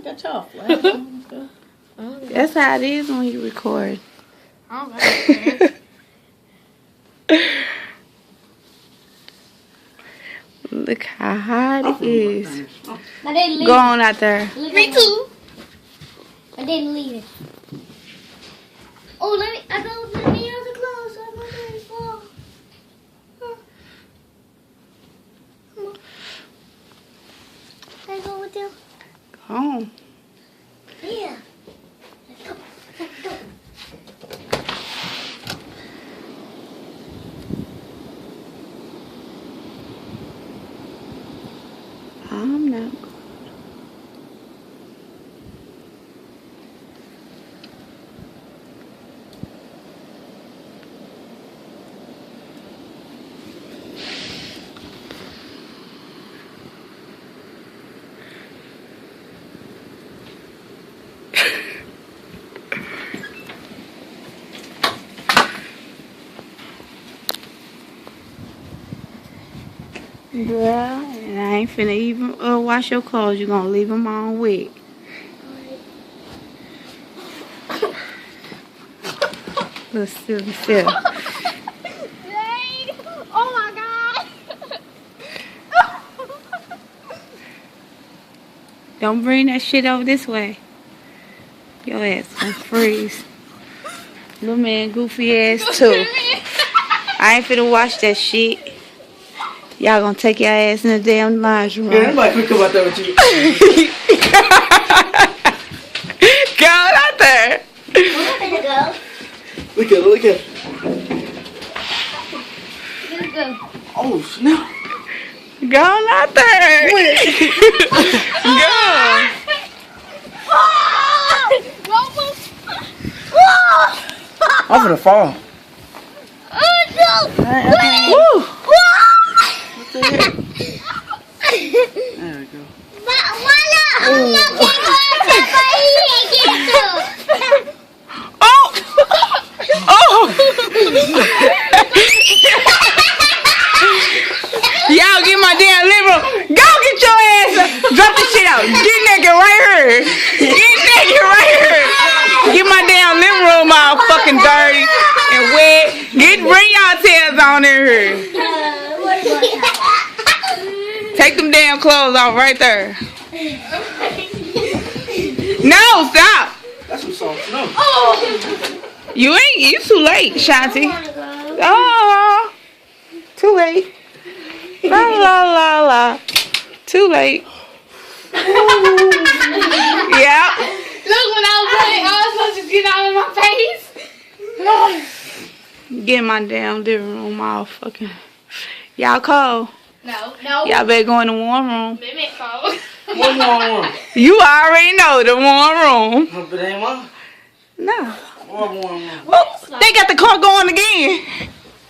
got y'all flat. That's how it is when you record. Look how hot it is. Go on out there. Me too. I didn't leave it. Oh, let me use the clothes. I'm ready for. Come on. Can I go with you? Go on. Yeah. Let's go. Let's go. I'm not. Yeah, and I ain't finna even wash your clothes. You gonna leave them on wet. Little silly self. Dang. Oh my God. Don't bring that shit over this way. Your ass gonna freeze. Little man, goofy ass too. I ain't finna wash that shit. Y'all gonna take your ass in the damn laundry room. Yeah, anybody can come out there with you. Go out there. Where gonna go? Look at it, look at it. Let's go. Oh, snap. Go on out there. Go. I'm gonna fall. Oh no! Woo. What the heck? There we go. Oh! Oh! Y'all get my damn living room. Go get your ass up. Drop this shit out. Get naked right here. Get naked right here. Get my damn living room all fucking dirty and wet. Bring y'all tails on in here. Take them damn clothes off right there. No, stop. That's some soft snow. You too late, Shanti. Oh, too late. La la la la. Too late. Yeah. Look, when I was supposed to get out of my face. Get my damn living room all fucking. Y'all cold. No. Y'all better go in the warm room. Maybe it's cold. One more. You already know the warm room. But ain't one. No. One more. Oh, they got the car going again.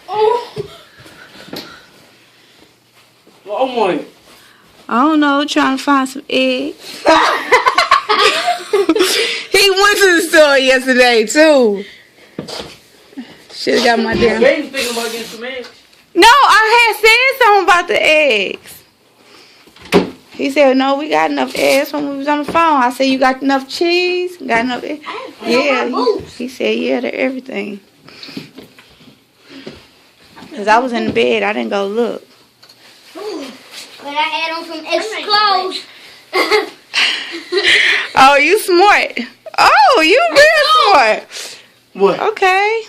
Oh. One more. I don't know, trying to find some eggs. He went to the store yesterday too. Should've got my damn. Baby thinking about getting some eggs. No, I had said something about the eggs. He said, no, we got enough eggs when we was on the phone. I said, you got enough cheese? Got enough eggs? Yeah. He said, yeah, they're everything. Because I was in the bed. I didn't go look. But I had on some extra clothes. Oh, you smart. Oh, you real smart. What? Okay.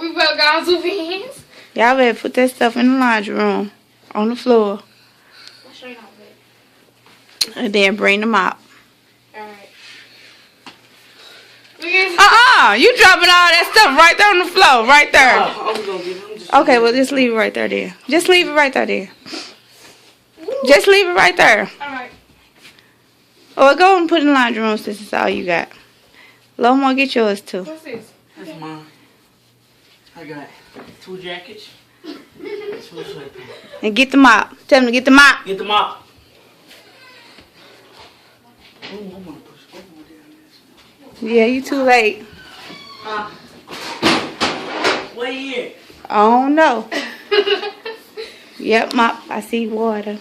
We both got two pants. Y'all better put that stuff in the laundry room. On the floor. And then bring them out. Alright. You dropping all that stuff right there on the floor. Right there. I'm gonna get it. Okay, well, just leave it right there then. Just leave it right there then. Just leave it right there. Alright. Oh, go and put it in the laundry room since it's all you got. Loma, get yours too. What's this? That's mine. I got 2 jackets. 2 sweatpants. And get the mop. Tell them to get the mop. Get the mop. Oh, I'm gonna push one more down this. Yeah, you too late. Where you at? I don't know. Yep, mop. I see water.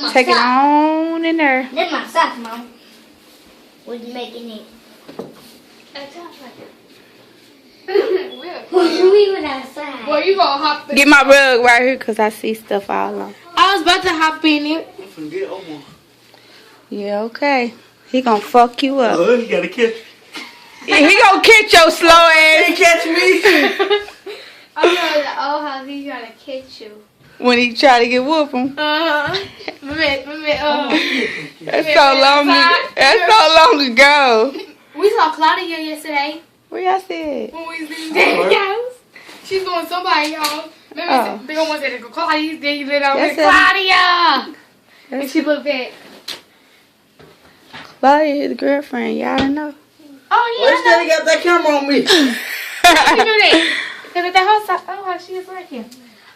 my Take it sock. on in there. That's my sock, Mom. What you making it? We went outside. Boy, you gonna hop in. Get my rug right here because I see stuff all on. I was about to hop in it. I'm finna get over. Yeah, okay. He gonna fuck you up. Oh, you gotta catch. He gonna catch your slow ass Can't catch me. I'm going to the old house. He's trying to catch you. when he try to get whooping. That's so long. That's so long ago. We saw Claudia yesterday Where y'all said? when we was in Daddy's house. She's going to somebody's house. Remember, they almost said to go Claudia's. Then you lit on That's with it. Claudia. And she looked back. Claudia, his girlfriend. Y'all don't know. Oh, Why you still got that camera on me? You knew that. Because at that house, oh, she is like him.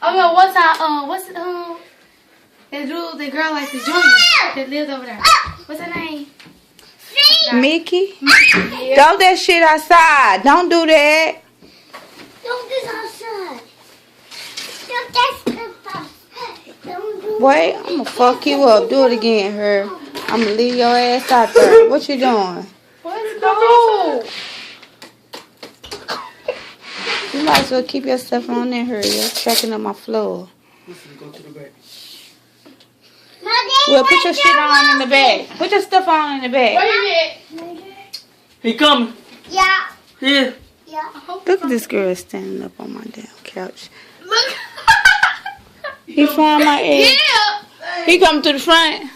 Oh, no, what's that dude, the girl like the junior that lived over there. What's her name? Mickey? Yeah. Throw that shit outside. Don't do that. Don't get outside. Don't get outside. Don't do Wait, I'm gonna fuck you up. Do it again, her. I'm gonna leave your ass out there. What you doing? Let's go. You might as well keep your stuff on there, her. You're tracking up my floor. I'm finna go to the back. Well, put your shit on in the bag. Put your stuff on in the bag. Where you at? He coming. Yeah. Here. Yeah. Look at this girl standing up on my damn couch. Look. He found my egg. Yeah. He come to the front. Wait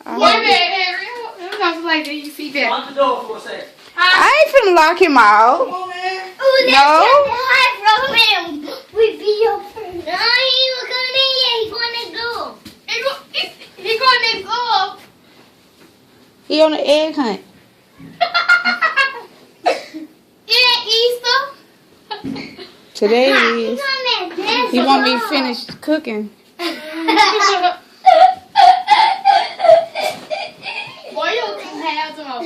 a minute, Henry. It looks like that. You see that? Lock the door for a sec. I ain't finna lock him out. Come on, man. Ooh, No. that's high from him. We be your friend. No, he ain't coming in yet. He going next door. He going next door. He on the egg hunt. It ain't Easter. Today it He is. going next door. He want me finished cooking. Boy, you don't have to know.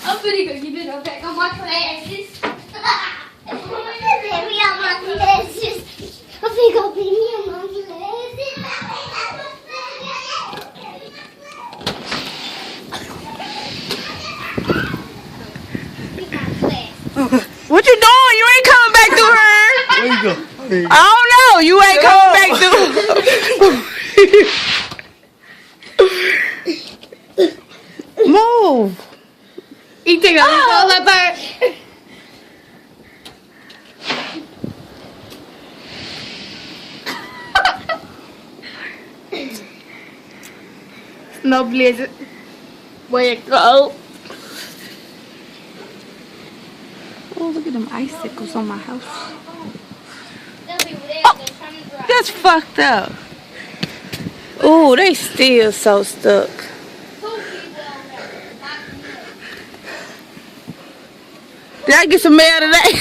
I'm pretty good. You did okay. Come on, classes. We got my glasses. I think I'll be me and my glasses. What you doing? You ain't coming back through her. Where you go? I don't know. You ain't coming back through. Move. You think I'm all up there? No blizzard. Where you go? Oh, look at them icicles on my house. Them people there, they're trying to drive. That's fucked up. Oh, they still so stuck. 2 people on there. Did I get some mail today?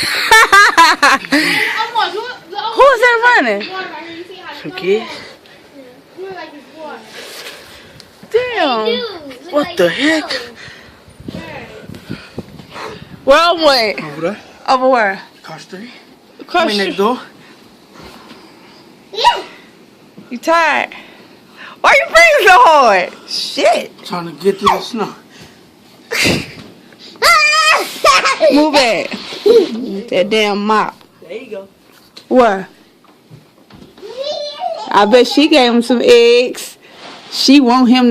Who's that running? Some kids. Damn. What the heck? Where I went? Over there. Over where? Car street. Across I mean, the- next door. Yeah. You tired? Why you breathing so hard? Shit. Trying to get through the snow. Move back. That damn mop. There you go. Where? I bet she gave him some eggs. She want him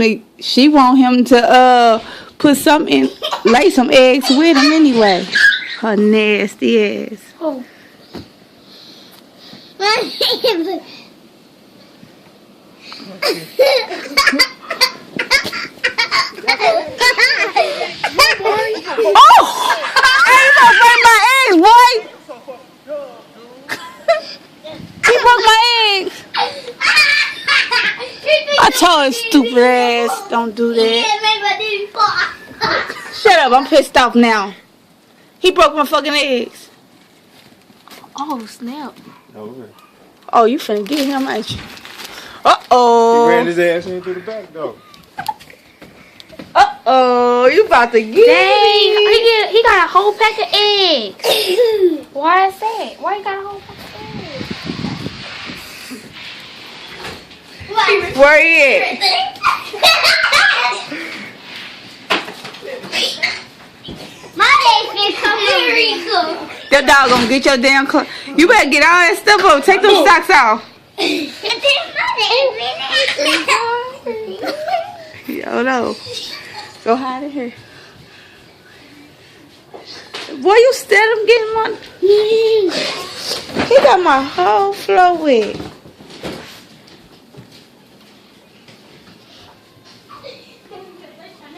to put some in, lay some eggs with him anyway. Her nasty ass. Oh. Oh! He broke my eggs, boy! He broke my eggs. I told his stupid ass, don't do that. Shut up, I'm pissed off now. He broke my fucking eggs. Oh, snap. Over. Oh, you finna get him, ain't you? He Uh-oh. ran his ass in through the back door. Uh-oh, you about to get Dang. him. He he got a whole pack of eggs. Why is that? Why you got a whole pack of eggs? Where he at? My day's been coming. That dog gonna get your damn clothes. You better get all that stuff up. Take them socks off. Yo, no. Go hide in here. Boy, you still him getting my... He got my whole floor wet.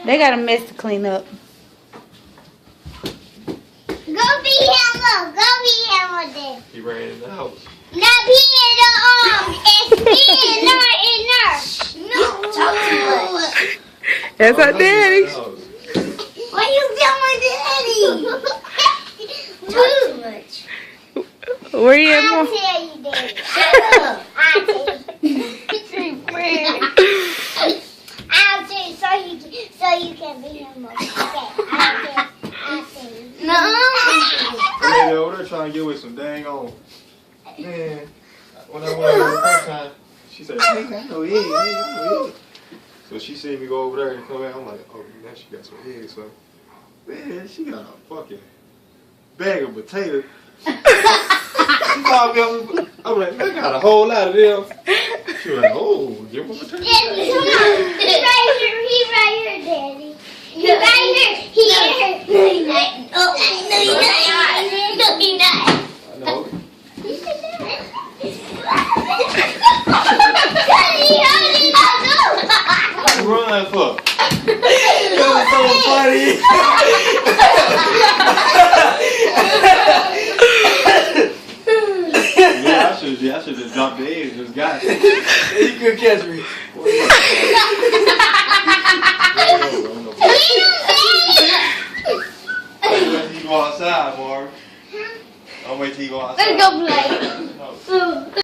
They got a mess to clean up. Go be him up. Go be him with this. He ran in the house. Not be in the it's being not in there. No, talk too much. That's our daddy. What you doing, daddy? Talk too much. Where you at, I'll boy? tell you, daddy. Shut up. I'll tell you. I'll tell you so you can be him up. Okay. I'll tell you. No. The lady over there trying to get with some dang on. Man, when I went over the first time, she said, hey, I know eggs. So she seen me go over there and come out. I'm like, oh, now she got some eggs. So, man, she got a fucking bag of potatoes. She called me up. I'm like, I got a whole lot of them. She was like, oh, give me potatoes. Daddy, come on. He's right here. He's right here, Daddy. He's right here. He's here. No, he's not. Oh, no, he's not. No, he's not. I know. What you running for? That was so funny. Yeah, I should have just dropped the eggs and just got it. You couldn't catch me. You go outside, Marv. I'll wait till you go outside. Let's go play. No.